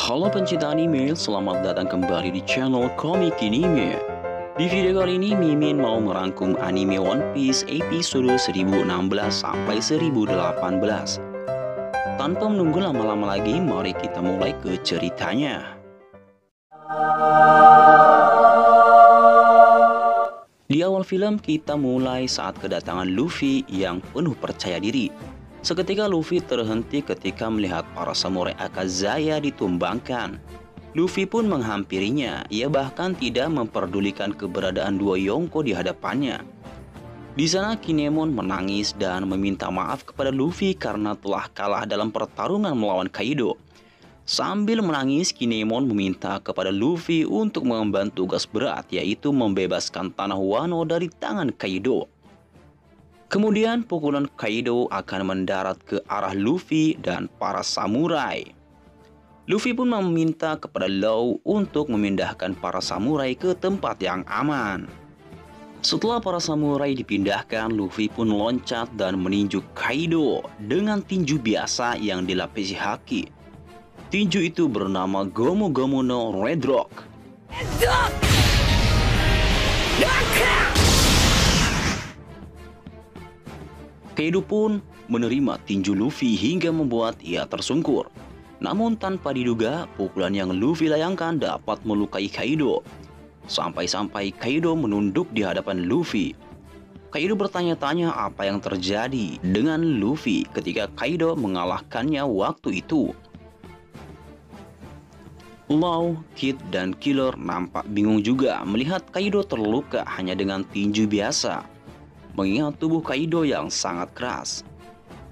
Halo pencinta anime, selamat datang kembali di channel Komik Anime. Di video kali ini Mimin mau merangkum anime One Piece episode 1016 sampai 1018. Tanpa menunggu lama-lama lagi, mari kita mulai ke ceritanya. Di awal film kita mulai saat kedatangan Luffy yang penuh percaya diri. Seketika Luffy terhenti ketika melihat para samurai Akazaya ditumbangkan. Luffy pun menghampirinya, ia bahkan tidak memperdulikan keberadaan dua Yonko di hadapannya. Di sana Kinemon menangis dan meminta maaf kepada Luffy karena telah kalah dalam pertarungan melawan Kaido. Sambil menangis, Kinemon meminta kepada Luffy untuk mengemban tugas berat, yaitu membebaskan tanah Wano dari tangan Kaido. Kemudian pukulan Kaido akan mendarat ke arah Luffy dan para samurai. Luffy pun meminta kepada Law untuk memindahkan para samurai ke tempat yang aman. Setelah para samurai dipindahkan, Luffy pun loncat dan meninju Kaido dengan tinju biasa yang dilapisi haki. Tinju itu bernama Gomu Gomu no Red Rock. Kaido pun menerima tinju Luffy hingga membuat ia tersungkur. Namun tanpa diduga, pukulan yang Luffy layangkan dapat melukai Kaido. Sampai-sampai Kaido menunduk di hadapan Luffy. Kaido bertanya-tanya apa yang terjadi dengan Luffy ketika Kaido mengalahkannya waktu itu. Law, Kid, dan Killer nampak bingung juga melihat Kaido terluka hanya dengan tinju biasa, mengingat tubuh Kaido yang sangat keras.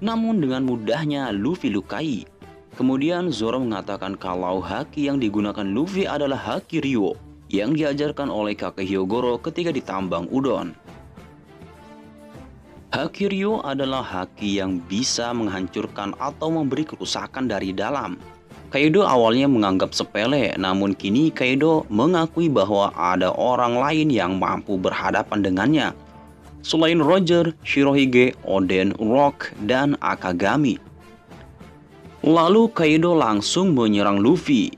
Namun dengan mudahnya Luffy lukai. Kemudian Zoro mengatakan kalau haki yang digunakan Luffy adalah haki Ryo yang diajarkan oleh kakek Hyogoro ketika ditambang udon. Haki Ryo adalah haki yang bisa menghancurkan atau memberi kerusakan dari dalam. Kaido awalnya menganggap sepele, namun kini Kaido mengakui bahwa ada orang lain yang mampu berhadapan dengannya. Selain Roger, Shirohige, Oden, Rock, dan Akagami. Lalu Kaido langsung menyerang Luffy.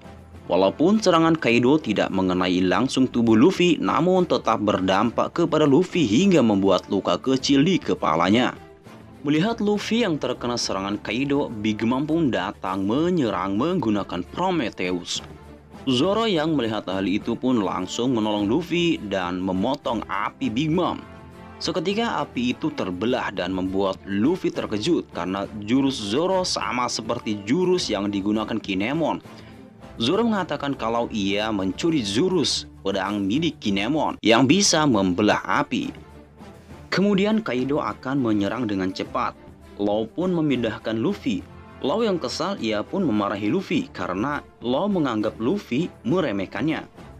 Walaupun serangan Kaido tidak mengenai langsung tubuh Luffy, namun tetap berdampak kepada Luffy hingga membuat luka kecil di kepalanya. Melihat Luffy yang terkena serangan Kaido, Big Mom pun datang menyerang menggunakan Prometheus. Zoro yang melihat hal itu pun langsung menolong Luffy dan memotong api Big Mom. Seketika api itu terbelah dan membuat Luffy terkejut karena jurus Zoro sama seperti jurus yang digunakan Kinemon. Zoro mengatakan kalau ia mencuri jurus pedang milik Kinemon yang bisa membelah api. Kemudian Kaido akan menyerang dengan cepat. Law pun memindahkan Luffy. Law yang kesal, ia pun memarahi Luffy karena Law menganggap Luffy meremehkannya.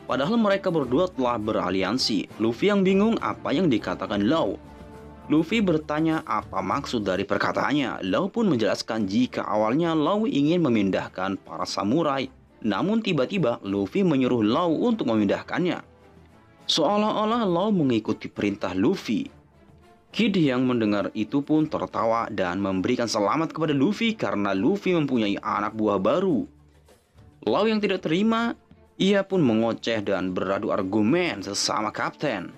Padahal mereka berdua telah beraliansi. Luffy yang bingung apa yang dikatakan Law. Luffy bertanya apa maksud dari perkataannya. Law pun menjelaskan jika awalnya Law ingin memindahkan para samurai. Namun tiba-tiba Luffy menyuruh Law untuk memindahkannya. Seolah-olah Law mengikuti perintah Luffy. Kid yang mendengar itu pun tertawa dan memberikan selamat kepada Luffy karena Luffy mempunyai anak buah baru. Law yang tidak terima, ia pun mengoceh dan beradu argumen sesama kapten.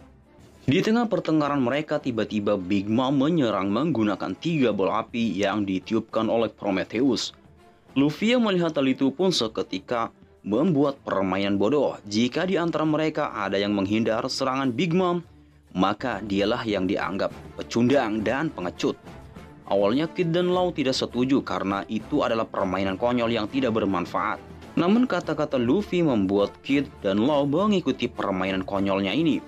Di tengah pertengkaran mereka, tiba-tiba Big Mom menyerang menggunakan 3 bola api yang ditiupkan oleh Prometheus. Luffy yang melihat hal itu pun seketika membuat permainan bodoh. Jika di antara mereka ada yang menghindar serangan Big Mom, maka dialah yang dianggap pecundang dan pengecut. Awalnya Kid dan Law tidak setuju karena itu adalah permainan konyol yang tidak bermanfaat. Namun kata-kata Luffy membuat Kid dan Law mengikuti permainan konyolnya ini.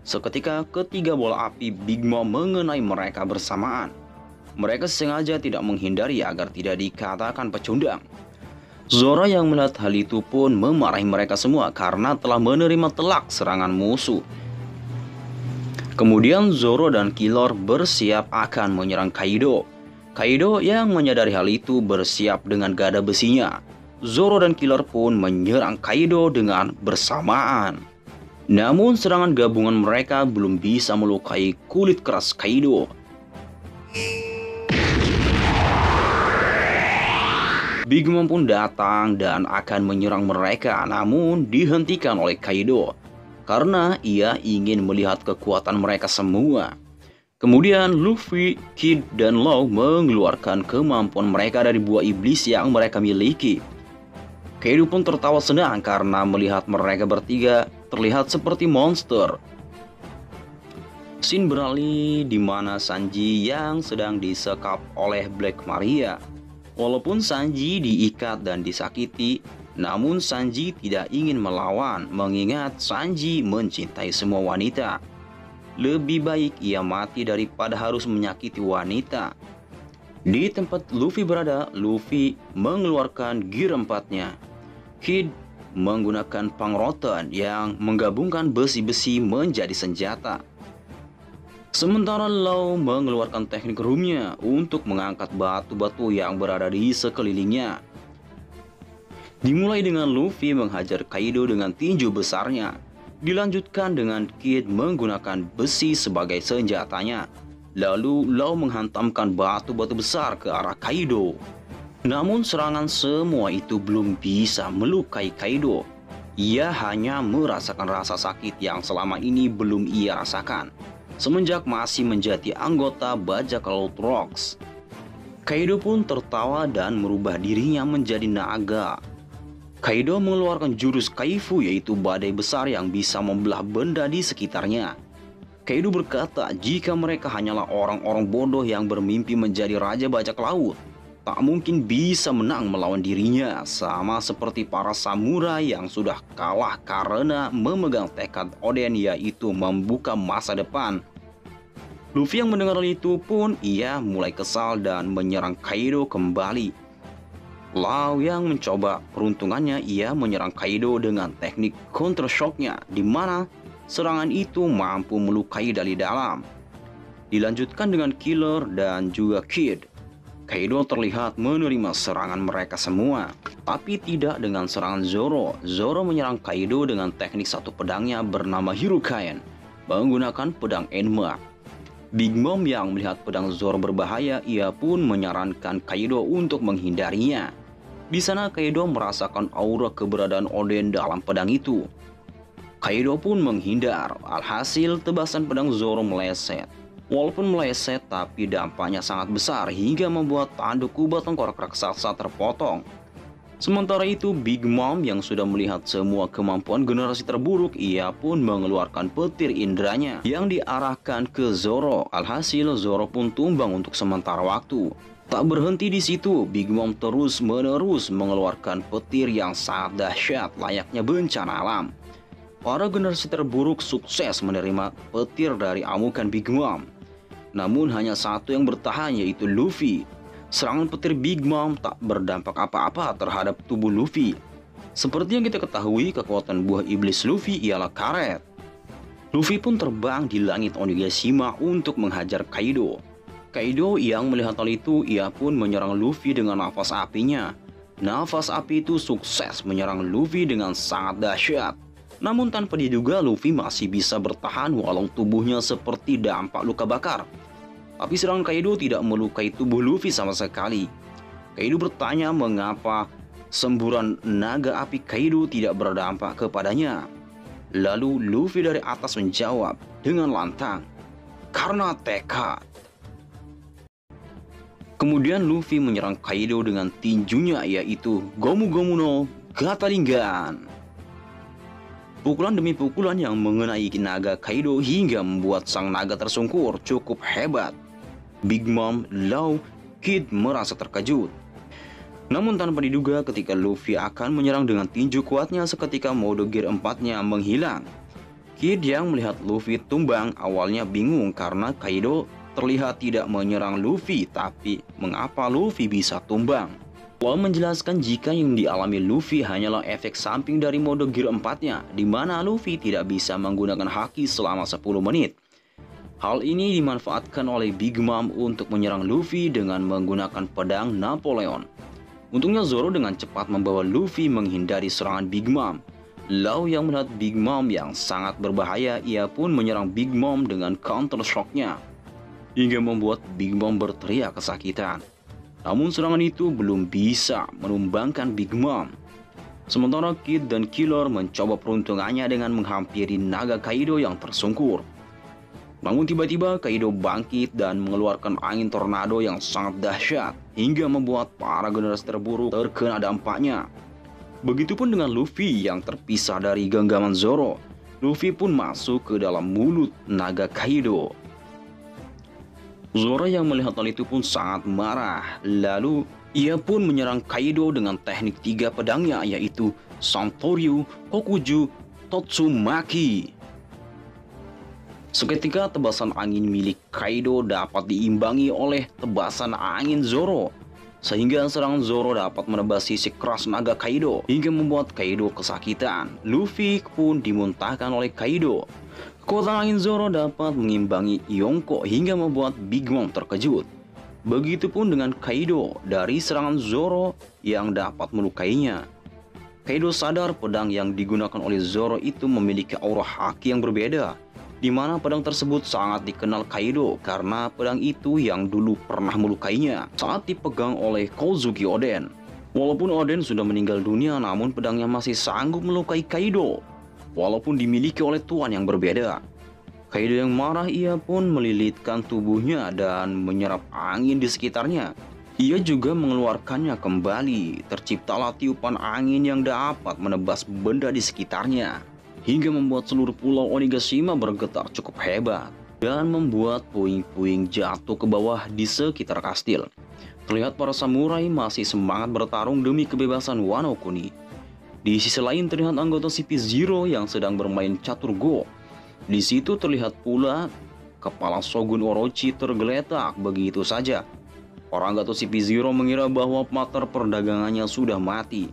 Seketika ketiga bola api Big Mom mengenai mereka bersamaan. Mereka sengaja tidak menghindari agar tidak dikatakan pecundang. Zoro yang melihat hal itu pun memarahi mereka semua karena telah menerima telak serangan musuh. Kemudian Zoro dan Killer bersiap akan menyerang Kaido. Kaido yang menyadari hal itu bersiap dengan gada besinya. Zoro dan Killer pun menyerang Kaido dengan bersamaan. Namun serangan gabungan mereka belum bisa melukai kulit keras Kaido. Big Mom pun datang dan akan menyerang mereka, namun dihentikan oleh Kaido karena ia ingin melihat kekuatan mereka semua. Kemudian Luffy, Kid, dan Law mengeluarkan kemampuan mereka dari buah iblis yang mereka miliki. Kaido pun tertawa senang karena melihat mereka bertiga terlihat seperti monster. Scene beralih di mana Sanji yang sedang disekap oleh Black Maria. Walaupun Sanji diikat dan disakiti, namun Sanji tidak ingin melawan mengingat Sanji mencintai semua wanita. Lebih baik ia mati daripada harus menyakiti wanita. Di tempat Luffy berada, Luffy mengeluarkan gear 4-nya. Kid menggunakan pangrotan yang menggabungkan besi-besi menjadi senjata. Sementara Law mengeluarkan teknik roomnya untuk mengangkat batu-batu yang berada di sekelilingnya. Dimulai dengan Luffy menghajar Kaido dengan tinju besarnya. Dilanjutkan dengan Kid menggunakan besi sebagai senjatanya. Lalu Law menghantamkan batu-batu besar ke arah Kaido. Namun serangan semua itu belum bisa melukai Kaido. Ia hanya merasakan rasa sakit yang selama ini belum ia rasakan semenjak masih menjadi anggota bajak laut Rocks. Kaido pun tertawa dan merubah dirinya menjadi naga. Kaido mengeluarkan jurus Kaifu, yaitu badai besar yang bisa membelah benda di sekitarnya. Kaido berkata jika mereka hanyalah orang-orang bodoh yang bermimpi menjadi raja bajak laut, tak mungkin bisa menang melawan dirinya, sama seperti para samurai yang sudah kalah karena memegang tekad Oden, yaitu membuka masa depan. Luffy yang mendengar itu pun ia mulai kesal dan menyerang Kaido kembali. Law yang mencoba peruntungannya, ia menyerang Kaido dengan teknik counter shocknya, di mana serangan itu mampu melukai dari dalam. Dilanjutkan dengan Killer dan juga Kid. Kaido terlihat menerima serangan mereka semua, tapi tidak dengan serangan Zoro. Zoro menyerang Kaido dengan teknik satu pedangnya bernama Hirukaen, menggunakan pedang Enma. Big Mom yang melihat pedang Zoro berbahaya, ia pun menyarankan Kaido untuk menghindarinya. Di sana Kaido merasakan aura keberadaan Oden dalam pedang itu. Kaido pun menghindar, alhasil tebasan pedang Zoro meleset. Walaupun meleset, tapi dampaknya sangat besar hingga membuat tanduk kubah tengkorak raksasa terpotong. Sementara itu, Big Mom yang sudah melihat semua kemampuan generasi terburuk, ia pun mengeluarkan petir indranya yang diarahkan ke Zoro. Alhasil, Zoro pun tumbang untuk sementara waktu. Tak berhenti di situ, Big Mom terus-menerus mengeluarkan petir yang sangat dahsyat layaknya bencana alam. Para generasi terburuk sukses menerima petir dari amukan Big Mom. Namun hanya satu yang bertahan, yaitu Luffy. Serangan petir Big Mom tak berdampak apa-apa terhadap tubuh Luffy. Seperti yang kita ketahui, kekuatan buah iblis Luffy ialah karet. Luffy pun terbang di langit Onigashima untuk menghajar Kaido. Kaido yang melihat hal itu, ia pun menyerang Luffy dengan nafas apinya. Nafas api itu sukses menyerang Luffy dengan sangat dahsyat. Namun tanpa diduga, Luffy masih bisa bertahan walau tubuhnya seperti dampak luka bakar. Tapi serangan Kaido tidak melukai tubuh Luffy sama sekali. Kaido bertanya mengapa semburan naga api Kaido tidak berdampak kepadanya. Lalu Luffy dari atas menjawab dengan lantang, "Karena tekad." Kemudian Luffy menyerang Kaido dengan tinjunya, yaitu Gomu Gomu no Gataringan. Pukulan demi pukulan yang mengenai naga Kaido hingga membuat sang naga tersungkur cukup hebat. Big Mom, Law, Kid merasa terkejut. Namun tanpa diduga, ketika Luffy akan menyerang dengan tinju kuatnya, seketika mode gear 4-nya menghilang. Kid yang melihat Luffy tumbang awalnya bingung karena Kaido terlihat tidak menyerang Luffy, tapi mengapa Luffy bisa tumbang? Law menjelaskan jika yang dialami Luffy hanyalah efek samping dari mode gear 4-nya, di mana Luffy tidak bisa menggunakan haki selama 10 menit. Hal ini dimanfaatkan oleh Big Mom untuk menyerang Luffy dengan menggunakan pedang Napoleon. Untungnya Zoro dengan cepat membawa Luffy menghindari serangan Big Mom. Law yang melihat Big Mom yang sangat berbahaya, ia pun menyerang Big Mom dengan counter shock-nya, hingga membuat Big Mom berteriak kesakitan. Namun serangan itu belum bisa menumbangkan Big Mom. Sementara Kid dan Killer mencoba peruntungannya dengan menghampiri naga Kaido yang tersungkur. Namun tiba-tiba Kaido bangkit dan mengeluarkan angin tornado yang sangat dahsyat hingga membuat para generasi terburuk terkena dampaknya. Begitupun dengan Luffy yang terpisah dari genggaman Zoro. Luffy pun masuk ke dalam mulut naga Kaido. Zoro yang melihat hal itu pun sangat marah. Lalu ia pun menyerang Kaido dengan teknik 3 pedangnya, yaitu Santoryu, Kokuju, Totsumaki. Seketika tebasan angin milik Kaido dapat diimbangi oleh tebasan angin Zoro, sehingga serangan Zoro dapat menebas sisi keras naga Kaido hingga membuat Kaido kesakitan. Luffy pun dimuntahkan oleh Kaido. Kekuatan angin Zoro dapat mengimbangi Yonko hingga membuat Big Mom terkejut. Begitupun dengan Kaido dari serangan Zoro yang dapat melukainya. Kaido sadar pedang yang digunakan oleh Zoro itu memiliki aura haki yang berbeda, di mana pedang tersebut sangat dikenal Kaido karena pedang itu yang dulu pernah melukainya saat dipegang oleh Kozuki Oden. Walaupun Oden sudah meninggal dunia, namun pedangnya masih sanggup melukai Kaido, walaupun dimiliki oleh tuan yang berbeda. Kaido yang marah, ia pun melilitkan tubuhnya dan menyerap angin di sekitarnya. Ia juga mengeluarkannya kembali. Terciptalah tiupan angin yang dapat menebas benda di sekitarnya, hingga membuat seluruh pulau Onigashima bergetar cukup hebat dan membuat puing-puing jatuh ke bawah di sekitar kastil. Terlihat para samurai masih semangat bertarung demi kebebasan Wano Kuni. Di sisi lain terlihat anggota CP0 yang sedang bermain catur go. Di situ terlihat pula kepala Shogun Orochi tergeletak begitu saja. Para anggota CP0 mengira bahwa partner perdagangannya sudah mati.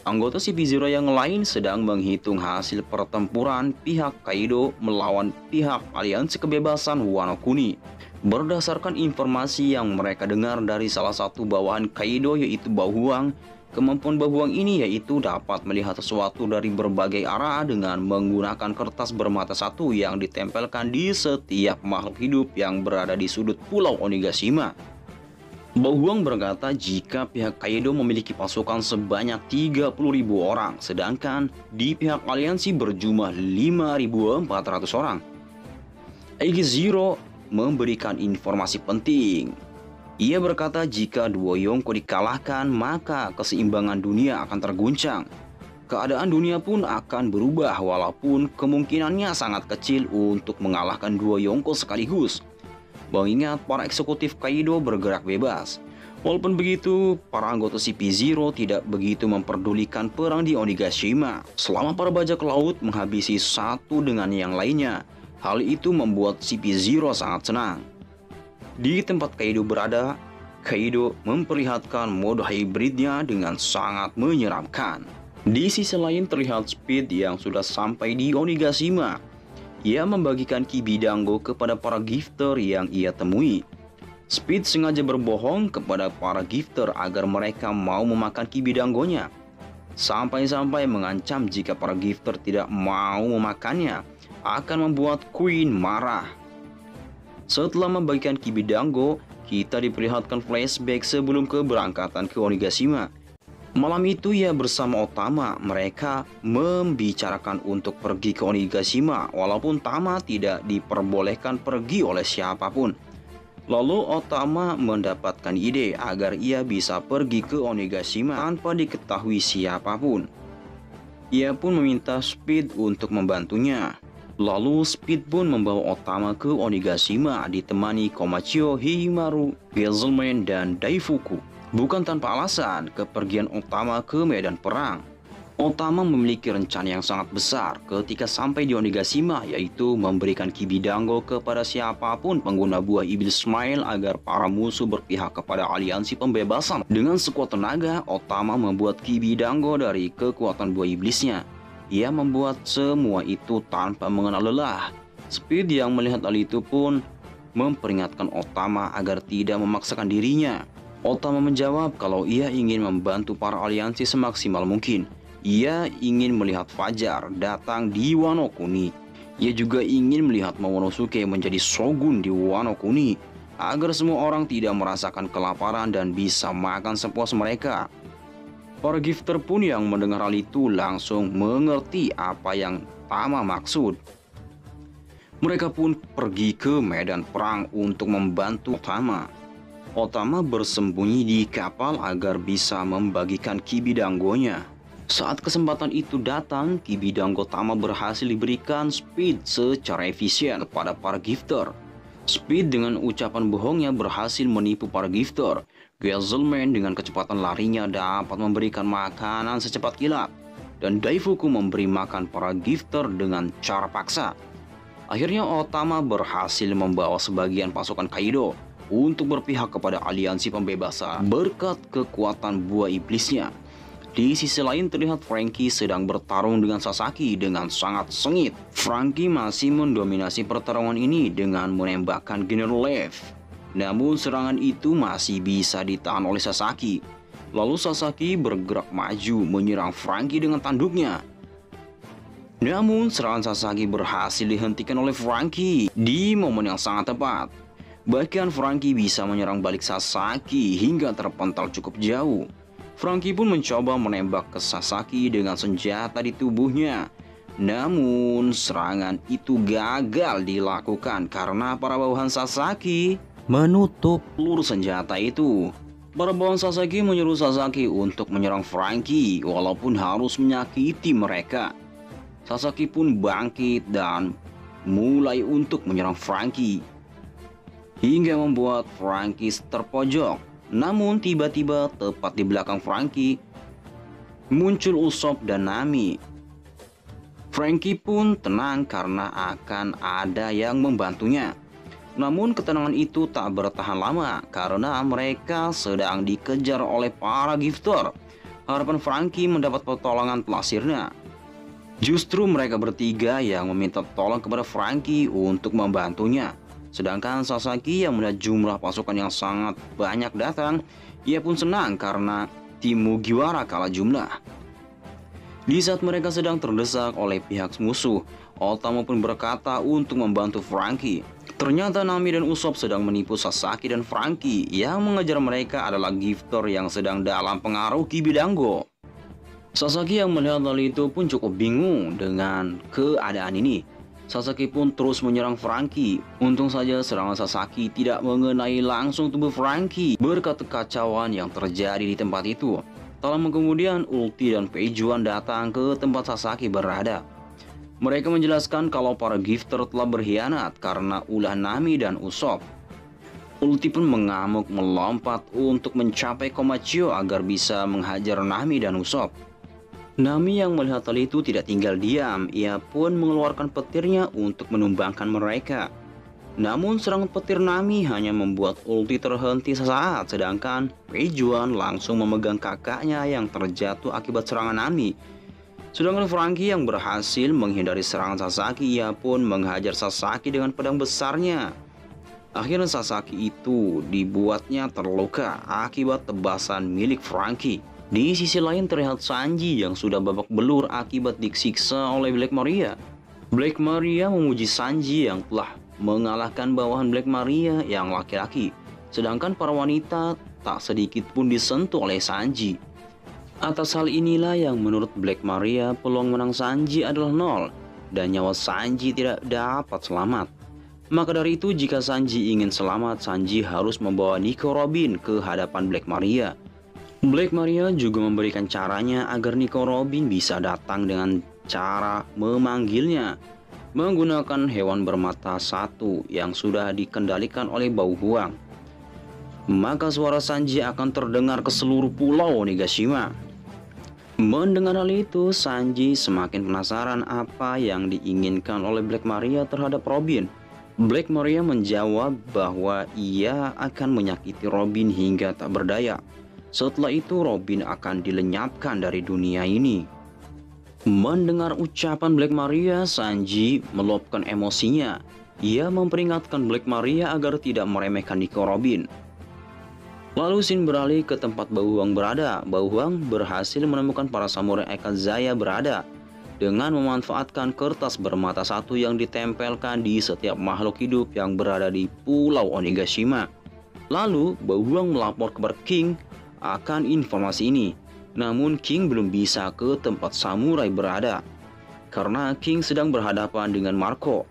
Anggota CP0 yang lain sedang menghitung hasil pertempuran pihak Kaido melawan pihak Aliansi Kebebasan Wano Kuni. Berdasarkan informasi yang mereka dengar dari salah satu bawahan Kaido, yaitu Bahuang. Kemampuan Bahuang ini yaitu dapat melihat sesuatu dari berbagai arah dengan menggunakan kertas bermata satu yang ditempelkan di setiap makhluk hidup yang berada di sudut pulau Onigashima. Bahuang berkata jika pihak Kaido memiliki pasukan sebanyak 30.000 orang, sedangkan di pihak aliansi berjumlah 5.400 orang. Eiji Zero memberikan informasi penting. Ia berkata jika dua Yonko dikalahkan, maka keseimbangan dunia akan terguncang. Keadaan dunia pun akan berubah walaupun kemungkinannya sangat kecil untuk mengalahkan dua Yonko sekaligus. Mengingat para eksekutif Kaido bergerak bebas. Walaupun begitu, para anggota CP0 tidak begitu memperdulikan perang di Onigashima selama para bajak laut menghabisi satu dengan yang lainnya. Hal itu membuat CP0 sangat senang. Di tempat Kaido berada, Kaido memperlihatkan mode hybridnya dengan sangat menyeramkan. Di sisi lain terlihat Speed yang sudah sampai di Onigashima. Ia membagikan Kibi Dango kepada para gifter yang ia temui. Speed sengaja berbohong kepada para gifter agar mereka mau memakan Kibi Dangonya. Sampai-sampai mengancam jika para gifter tidak mau memakannya akan membuat Queen marah. Setelah membagikan Kibi Dango, kita diperlihatkan flashback sebelum keberangkatan ke Onigashima. Malam itu ia bersama Otama, mereka membicarakan untuk pergi ke Onigashima walaupun Tama tidak diperbolehkan pergi oleh siapapun. Lalu Otama mendapatkan ide agar ia bisa pergi ke Onigashima tanpa diketahui siapapun. Ia pun meminta Speed untuk membantunya. Lalu Speed pun membawa Otama ke Onigashima ditemani Komachio, Himaru, Hazelman, dan Daifuku. Bukan tanpa alasan kepergian Otama ke medan perang. Otama memiliki rencana yang sangat besar ketika sampai di Onigashima, yaitu memberikan Kibi Dango kepada siapapun pengguna buah iblis Smile agar para musuh berpihak kepada aliansi pembebasan. Dengan sekuat tenaga, Otama membuat Kibi Dango dari kekuatan buah iblisnya. Ia membuat semua itu tanpa mengenal lelah. Speed yang melihat hal itu pun memperingatkan Otama agar tidak memaksakan dirinya. Otama menjawab kalau ia ingin membantu para aliansi semaksimal mungkin. Ia ingin melihat Fajar datang di Wano Kuni. Ia juga ingin melihat Momonosuke menjadi shogun di Wano Kuni. agar semua orang tidak merasakan kelaparan dan bisa makan sepuas mereka. Para gifter pun yang mendengar hal itu langsung mengerti apa yang Tama maksud. Mereka pun pergi ke medan perang untuk membantu Tama. Otama bersembunyi di kapal agar bisa membagikan Kibidango-nya. Saat kesempatan itu datang, Kibidango Tama berhasil diberikan speed secara efisien kepada para gifter. Speed dengan ucapan bohongnya berhasil menipu para gifter. Gazelman dengan kecepatan larinya dapat memberikan makanan secepat kilat. Dan Daifuku memberi makan para gifter dengan cara paksa. Akhirnya Otama berhasil membawa sebagian pasukan Kaido untuk berpihak kepada aliansi pembebasan berkat kekuatan buah iblisnya. Di sisi lain terlihat Franky sedang bertarung dengan Sasaki dengan sangat sengit. Franky masih mendominasi pertarungan ini dengan menembakkan General Leaf. Namun serangan itu masih bisa ditahan oleh Sasaki. Lalu Sasaki bergerak maju menyerang Franky dengan tanduknya. Namun serangan Sasaki berhasil dihentikan oleh Franky di momen yang sangat tepat. Bahkan Franky bisa menyerang balik Sasaki hingga terpental cukup jauh. Franky pun mencoba menembak ke Sasaki dengan senjata di tubuhnya. Namun serangan itu gagal dilakukan karena para bawahan Sasaki menutup peluru senjata itu. Para bawahan Sasaki menyuruh Sasaki untuk menyerang Franky walaupun harus menyakiti mereka. Sasaki pun bangkit dan mulai untuk menyerang Franky hingga membuat Franky terpojok. Namun tiba-tiba tepat di belakang Franky muncul Usopp dan Nami. Franky pun tenang karena akan ada yang membantunya. Namun ketenangan itu tak bertahan lama karena mereka sedang dikejar oleh para gifter. Harapan Franky mendapat pertolongan telah sirna. Justru mereka bertiga yang meminta tolong kepada Franky untuk membantunya. Sedangkan Sasaki yang melihat jumlah pasukan yang sangat banyak datang, ia pun senang karena tim Mugiwara kalah jumlah. Di saat mereka sedang terdesak oleh pihak musuh, Otama pun berkata untuk membantu Franky. Ternyata Nami dan Usopp sedang menipu Sasaki dan Franky. Yang mengejar mereka adalah gifter yang sedang dalam pengaruh Kibidango. Sasaki yang melihat hal itu pun cukup bingung dengan keadaan ini. Sasaki pun terus menyerang Franky. Untung saja serangan Sasaki tidak mengenai langsung tubuh Franky berkat kekacauan yang terjadi di tempat itu. Tak lama kemudian Ulti dan Peijuan datang ke tempat Sasaki berada. Mereka menjelaskan kalau para gifter telah berkhianat karena ulah Nami dan Usopp. Ulti pun mengamuk melompat untuk mencapai Komachio agar bisa menghajar Nami dan Usopp. Nami yang melihat hal itu tidak tinggal diam, ia pun mengeluarkan petirnya untuk menumbangkan mereka. Namun serangan petir Nami hanya membuat Ulti terhenti sesaat, sedangkan Peijuan langsung memegang kakaknya yang terjatuh akibat serangan Nami. Sedangkan Franky yang berhasil menghindari serangan Sasaki, ia pun menghajar Sasaki dengan pedang besarnya. Akhirnya Sasaki itu dibuatnya terluka akibat tebasan milik Franky. Di sisi lain terlihat Sanji yang sudah babak belur akibat disiksa oleh Black Maria. Black Maria memuji Sanji yang telah mengalahkan bawahan Black Maria yang laki-laki. Sedangkan para wanita tak sedikit pun disentuh oleh Sanji. Atas hal inilah yang menurut Black Maria peluang menang Sanji adalah nol. Dan nyawa Sanji tidak dapat selamat. Maka dari itu jika Sanji ingin selamat, Sanji harus membawa Nico Robin ke hadapan Black Maria. Black Maria juga memberikan caranya agar Nico Robin bisa datang dengan cara memanggilnya menggunakan hewan bermata satu yang sudah dikendalikan oleh bau huang. Maka suara Sanji akan terdengar ke seluruh pulau Nigashima. Mendengar hal itu, Sanji semakin penasaran apa yang diinginkan oleh Black Maria terhadap Robin. Black Maria menjawab bahwa ia akan menyakiti Robin hingga tak berdaya. Setelah itu Robin akan dilenyapkan dari dunia ini. Mendengar ucapan Black Maria, Sanji meluapkan emosinya. Ia memperingatkan Black Maria agar tidak meremehkan Nico Robin. Lalu Shin beralih ke tempat Bauhuang berada. Bauhuang berhasil menemukan para samurai Akazaya berada. dengan memanfaatkan kertas bermata satu yang ditempelkan di setiap makhluk hidup yang berada di Pulau Onigashima. Lalu, Bauhuang melapor kepada King akan informasi ini. Namun King belum bisa ke tempat samurai berada, karena King sedang berhadapan dengan Marco.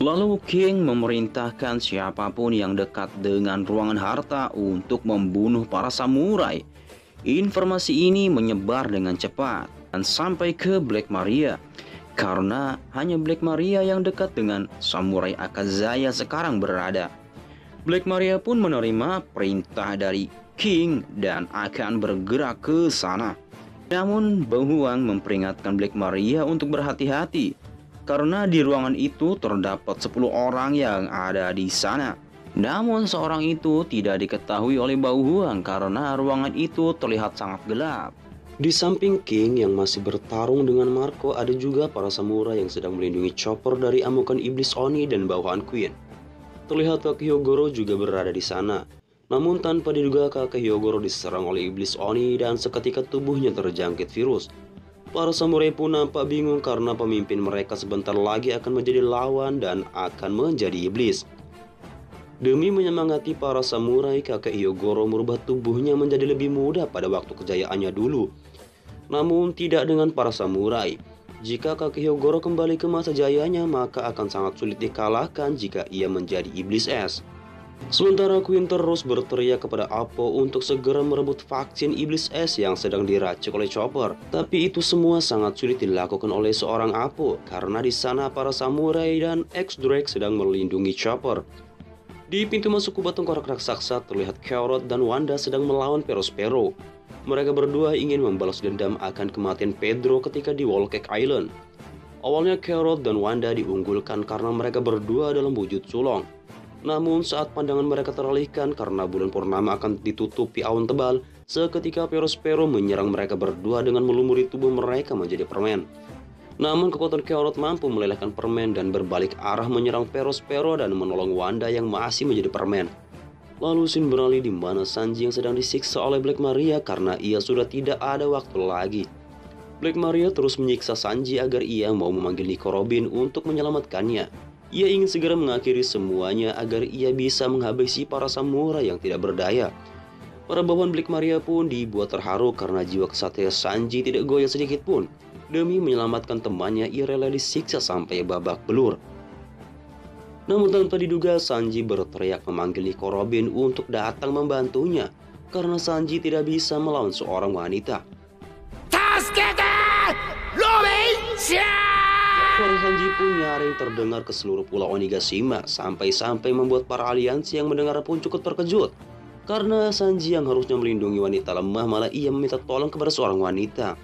Lalu King memerintahkan siapapun yang dekat dengan ruangan harta untuk membunuh para samurai. Informasi ini menyebar dengan cepat dan sampai ke Black Maria, karena hanya Black Maria yang dekat dengan samurai Akazaya sekarang berada. Black Maria pun menerima perintah dari King dan akan bergerak ke sana. Namun Bauhuang memperingatkan Black Maria untuk berhati-hati, karena di ruangan itu terdapat 10 orang yang ada di sana. Namun seorang itu tidak diketahui oleh Bauhuang karena ruangan itu terlihat sangat gelap. Di samping King yang masih bertarung dengan Marco, ada juga para samurai yang sedang melindungi Chopper dari amukan iblis Oni dan bawahan Queen. Terlihat kakek Hyogoro juga berada di sana. Namun tanpa diduga kakek Hyogoro diserang oleh iblis Oni dan seketika tubuhnya terjangkit virus. Para samurai pun nampak bingung karena pemimpin mereka sebentar lagi akan menjadi lawan dan akan menjadi iblis. Demi menyemangati para samurai, kakek Hyogoro merubah tubuhnya menjadi lebih muda pada waktu kejayaannya dulu. Namun tidak dengan para samurai. Jika kakek Hyogoro kembali ke masa jayanya, maka akan sangat sulit dikalahkan jika ia menjadi iblis es. Sementara Queen terus berteriak kepada Apo untuk segera merebut vaksin iblis es yang sedang diracik oleh Chopper. Tapi itu semua sangat sulit dilakukan oleh seorang Apo, karena di sana para samurai dan X-Drake sedang melindungi Chopper. Di pintu masuk kubah tengkorak raksasa terlihat Carrot dan Wanda sedang melawan Perospero. Mereka berdua ingin membalas dendam akan kematian Pedro ketika di Wall Cake Island. Awalnya Carrot dan Wanda diunggulkan karena mereka berdua dalam wujud sulong. Namun saat pandangan mereka teralihkan karena bulan purnama akan ditutupi awan tebal, seketika Perospero menyerang mereka berdua dengan melumuri tubuh mereka menjadi permen. Namun kekuatan Carrot mampu melelehkan permen dan berbalik arah menyerang Perospero dan menolong Wanda yang masih menjadi permen. Lalu scene beralih di mana Sanji yang sedang disiksa oleh Black Maria karena ia sudah tidak ada waktu lagi. Black Maria terus menyiksa Sanji agar ia mau memanggil Nico Robin untuk menyelamatkannya. Ia ingin segera mengakhiri semuanya agar ia bisa menghabisi para samurai yang tidak berdaya. Para bawahan Black Maria pun dibuat terharu karena jiwa kesatria Sanji tidak goyah sedikit pun. Demi menyelamatkan temannya, ia rela disiksa sampai babak belur. Namun tanpa diduga, Sanji berteriak memanggil Nico Robin untuk datang membantunya, karena Sanji tidak bisa melawan seorang wanita. Suara Sanji pun nyaring terdengar ke seluruh pulau Onigashima, sampai-sampai membuat para aliansi yang mendengar pun cukup terkejut. Karena Sanji yang harusnya melindungi wanita lemah, malah ia meminta tolong kepada seorang wanita.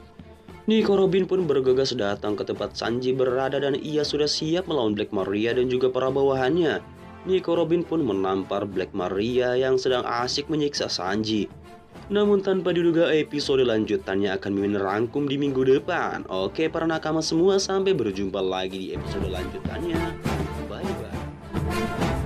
Nico Robin pun bergegas datang ke tempat Sanji berada dan ia sudah siap melawan Black Maria dan juga para bawahannya. Nico Robin pun menampar Black Maria yang sedang asik menyiksa Sanji. Namun tanpa diduga episode lanjutannya akan Mimin rangkum di minggu depan. Oke para nakama semua, sampai berjumpa lagi di episode lanjutannya. Bye bye.